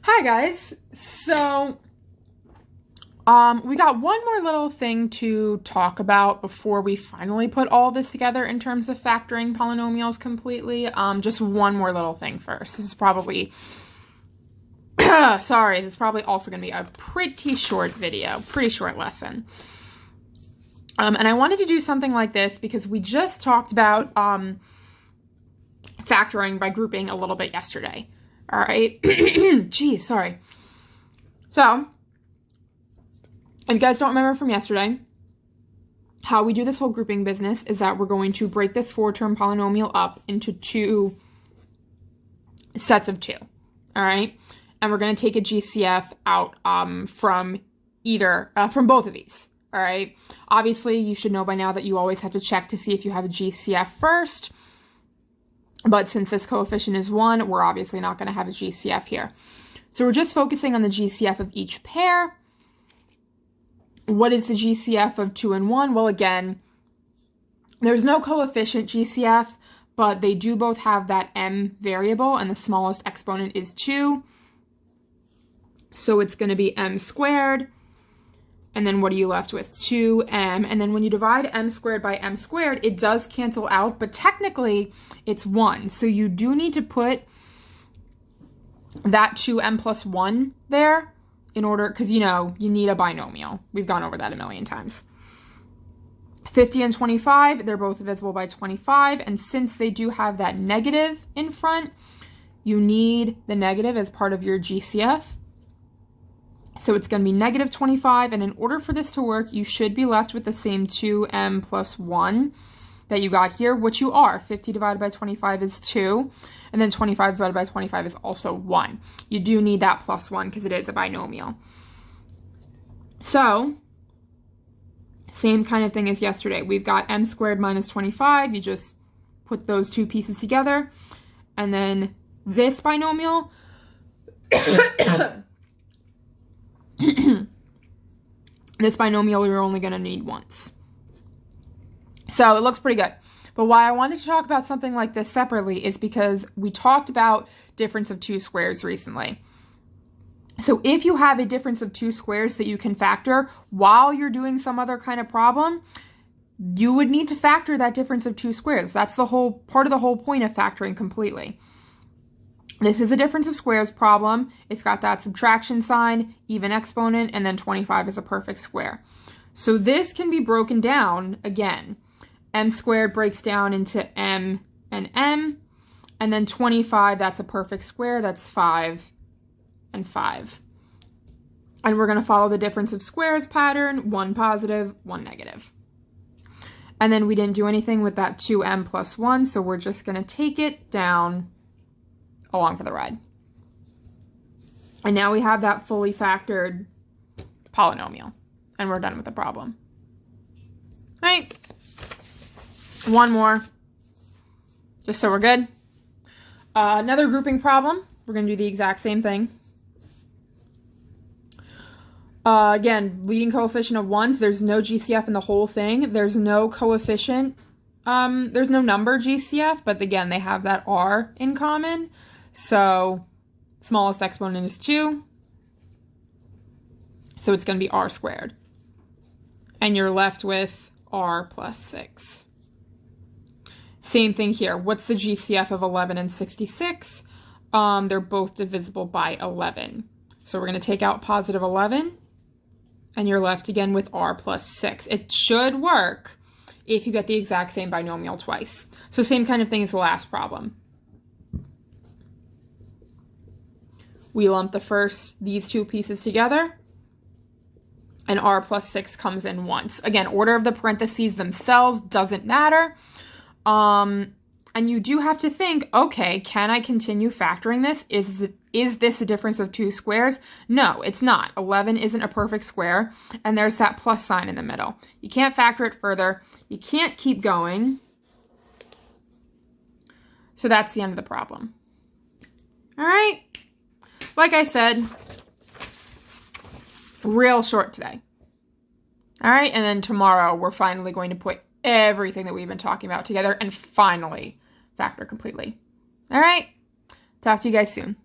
Hi guys. So, we got one more little thing to talk about before we finally put all this together in terms of factoring polynomials completely. Just one more little thing first. This is probably, sorry, this is probably also going to be a pretty short video, pretty short lesson. And I wanted to do something like this because we just talked about, factoring by grouping a little bit yesterday. All right. Geez, sorry. So, if you guys don't remember from yesterday, how we do this whole grouping business is that we're going to break this 4-term polynomial up into 2 sets of 2. All right. And we're going to take a GCF out from both of these. All right. Obviously, you should know by now that you always have to check to see if you have a GCF first. But since this coefficient is 1, we're obviously not going to have a GCF here. So we're just focusing on the GCF of each pair. What is the GCF of 2 and 1? Well, again, there's no coefficient GCF, but they do both have that m variable, and the smallest exponent is 2. So it's going to be m squared. And then what are you left with? 2m. And then when you divide m squared by m squared, it does cancel out, but technically it's 1. So you do need to put that 2m plus 1 there in order, because you need a binomial. We've gone over that a million times. 50 and 25, they're both divisible by 25. And since they do have that negative in front, you need the negative as part of your GCF. So it's going to be negative 25, and in order for this to work, you should be left with the same 2m plus 1 that you got here, which you are. 50 divided by 25 is 2, and then 25 divided by 25 is also 1. You do need that plus 1 because it is a binomial. So, same kind of thing as yesterday. We've got m squared minus 25. You just put those two pieces together, and then this binomial... This binomial you're only going to need once. So it looks pretty good. But why I wanted to talk about something like this separately is because we talked about difference of 2 squares recently. So if you have a difference of 2 squares that you can factor while you're doing some other kind of problem, you would need to factor that difference of 2 squares. That's the whole part of the whole point of factoring completely. This is a difference of squares problem. It's got that subtraction sign, even exponent, and then 25 is a perfect square. So this can be broken down, again. M squared breaks down into m and m, and then 25, that's a perfect square. That's 5 and 5. And we're going to follow the difference of squares pattern, 1 positive, 1 negative. And then we didn't do anything with that 2m plus 1, so we're just going to take it down along for the ride. And now we have that fully factored polynomial, and we're done with the problem. All right, one more, just so we're good. Another grouping problem. We're going to do the exact same thing. Again, leading coefficient of 1s. There's no GCF in the whole thing. There's no coefficient. There's no number GCF, but again, they have that r in common. So, smallest exponent is 2. So it's going to be r squared. And you're left with r plus 6. Same thing here. What's the GCF of 11 and 66? They're both divisible by 11. So we're going to take out positive 11. And you're left again with r plus 6. It should work if you get the exact same binomial twice. So same kind of thing as the last problem. We lump these two pieces together, and r plus 6 comes in once. Again, order of the parentheses themselves doesn't matter. And you do have to think, okay, can I continue factoring this? Is this a difference of 2 squares? No, it's not. 11 isn't a perfect square, and there's that plus sign in the middle. You can't factor it further. You can't keep going. So that's the end of the problem. All right. Like I said, real short today. All right, and then tomorrow we're finally going to put everything that we've been talking about together and finally factor completely. All right, talk to you guys soon.